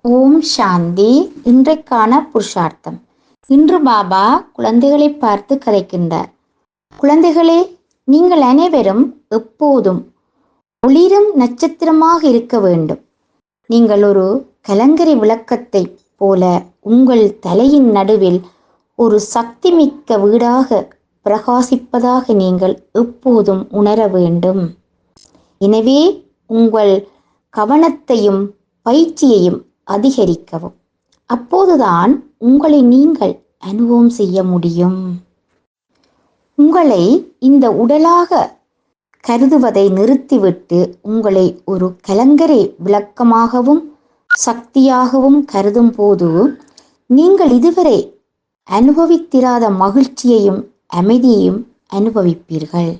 ஓம் சாந்தி. இன்றைக்கான புருஷார்த்தம். இன்று பாபா குழந்தைகளை பார்த்து கதைக்கின்றார். குழந்தைகளே, நீங்கள் அனைவரும் எப்போதும் ஒளிரும் நட்சத்திரமாக இருக்க வேண்டும். நீங்கள் ஒரு கலங்கரை விளக்கத்தைப் போல உங்கள் தலையின் நடுவில் ஒரு சக்தி மிக்க வீடாக பிரகாசிப்பதாக நீங்கள் எப்போதும் உணர வேண்டும். எனவே உங்கள் கவனத்தையும் பயிற்சியையும் அதிகரிக்கவும். அப்போதுதான் உங்களை நீங்கள் அனுபவம் செய்ய முடியும். உங்களை இந்த உடலாக கருதுவதை நிறுத்திவிட்டு உங்களை ஒரு கலங்கரை விளக்கமாகவும் சக்தியாகவும் கருதும் போது நீங்கள் இதுவரை அனுபவித்திராத மகிழ்ச்சியையும் அமைதியையும் அனுபவிப்பீர்கள்.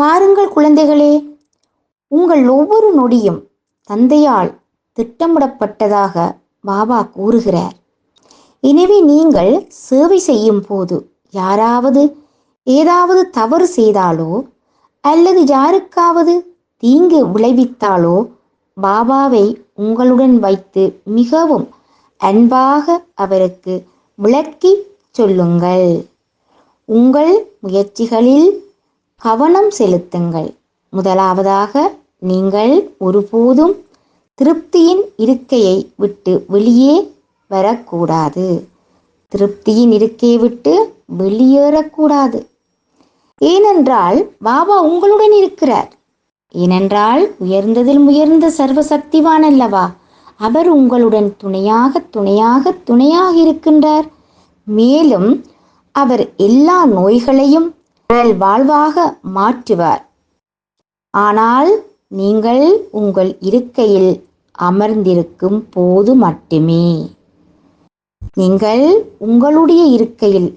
பாருங்கள் குழந்தைகளே, உங்கள் ஒவ்வொரு நொடியும் தந்தையால் திட்டமிடப்பட்டதாக பாபா கூறுகிறார். எனவே நீங்கள் சேவை செய்யும் போது யாராவது ஏதாவது தவறு செய்தாலோ அல்லது யாருக்காவது தீங்கு விளைவித்தாலோ பாபாவை உங்களுடன் வைத்து மிகவும் அன்பாக அவருக்கு விளக்கி சொல்லுங்கள். உங்கள் முயற்சிகளில் கவனம் செலுத்துங்கள். முதலாவதாக நீங்கள் ஒருபோதும் திருப்தியின் இருக்கையை விட்டு வெளியே வரக்கூடாது. திருப்தியின் இருக்கையை விட்டு வெளியேறக்கூடாது. ஏனென்றால் பாபா உங்களுடன் இருக்கிறார். ஏனென்றால் உயர்ந்ததில் உயர்ந்த சர்வசக்திவான் அல்லவா. அவர் உங்களுடன் துணையாக இருக்கின்றார். மேலும் அவர் எல்லா நோய்களையும் வாழ்வாக மாற்றுவார். ஆனால் நீங்கள் உங்கள் இருக்கையில் அமர்ந்திருக்கும் போது மட்டுமே. நீங்கள் உங்களுடைய இருக்கையில்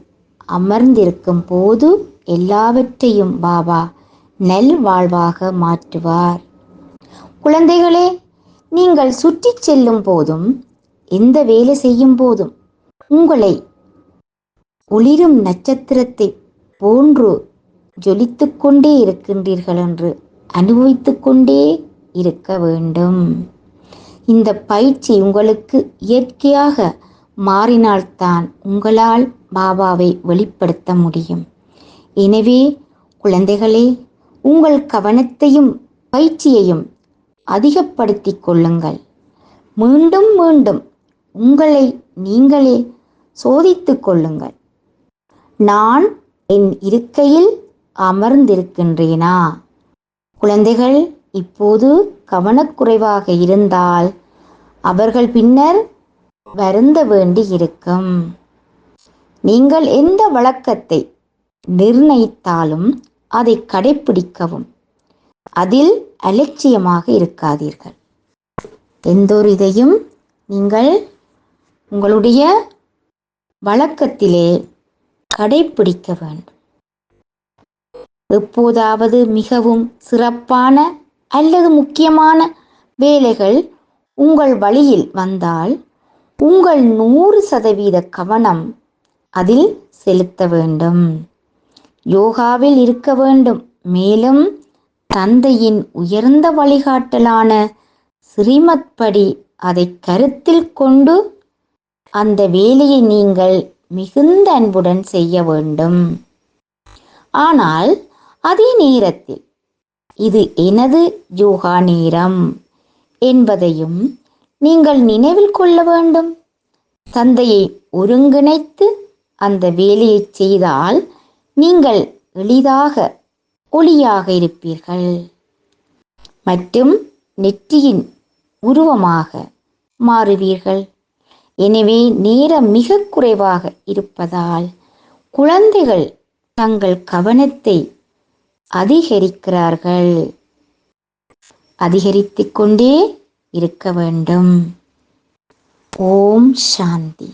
அமர்ந்திருக்கும் போது எல்லாவற்றையும் பாபா நல்வாழ்வாக மாற்றுவார். குழந்தைகளே, நீங்கள் சுற்றி செல்லும் போதும் எந்த வேலை செய்யும் போதும் உங்களை ஒளிரும் நட்சத்திரத்தை போன்று ஜொலித்து கொண்டே இருக்கின்றீர்கள் என்று அனுபவித்து கொண்டே இருக்க வேண்டும். இந்த பயிற்சி உங்களுக்கு இயற்கையாக மாறினால்தான் உங்களால் பாபாவை வெளிப்படுத்த முடியும். எனவே குழந்தைகளே, உங்கள் கவனத்தையும் பயிற்சியையும் அதிகப்படுத்திக் கொள்ளுங்கள். மீண்டும் மீண்டும் உங்களை நீங்களே சோதித்து கொள்ளுங்கள். நான் என் இருக்கையில் அமர்ந்திருக்கின்றேனா? குழந்தைகள் இப்போது கவனக்குறைவாக இருந்தால் அவர்கள் பின்னர் வருந்த வேண்டி இருக்கும். நீங்கள் எந்த வழக்கத்தை நிர்ணயித்தாலும் அதை கடைப்பிடிக்கவும். அதில் அலட்சியமாக இருக்காதீர்கள். எந்தொரு இதையும் நீங்கள் உங்களுடைய வழக்கத்திலே கடைப்பிடிக்க வேண்டும். எப்போதாவது மிகவும் சிறப்பான அல்லது முக்கியமான வேலைகள் உங்கள் வழியில் வந்தால் உங்கள் 100% கவனம் அதில் செலுத்த வேண்டும். யோகாவில் இருக்க வேண்டும். மேலும் தந்தையின் உயர்ந்த வழிகாட்டலான ஸ்ரீமத் படி அதை கருத்தில் கொண்டு அந்த வேலையை நீங்கள் மிகுந்த அன்புடன் செய்ய வேண்டும். ஆனால் அதே நேரத்தில் இது எனது யோகா நேரம் என்பதையும் நீங்கள் நினைவில் கொள்ள வேண்டும். தந்தையை ஒருங்கிணைத்து அந்த வேலையை செய்தால் நீங்கள் எளிதாக ஒளியாக இருப்பீர்கள் மற்றும் நெற்றியின் உருவமாக மாறுவீர்கள். எனவே நேரம் மிக குறைவாக இருப்பதால் குழந்தைகள் தங்கள் கவனத்தை அதிகரித்துக் கொண்டே இருக்க வேண்டும். ஓம் சாந்தி.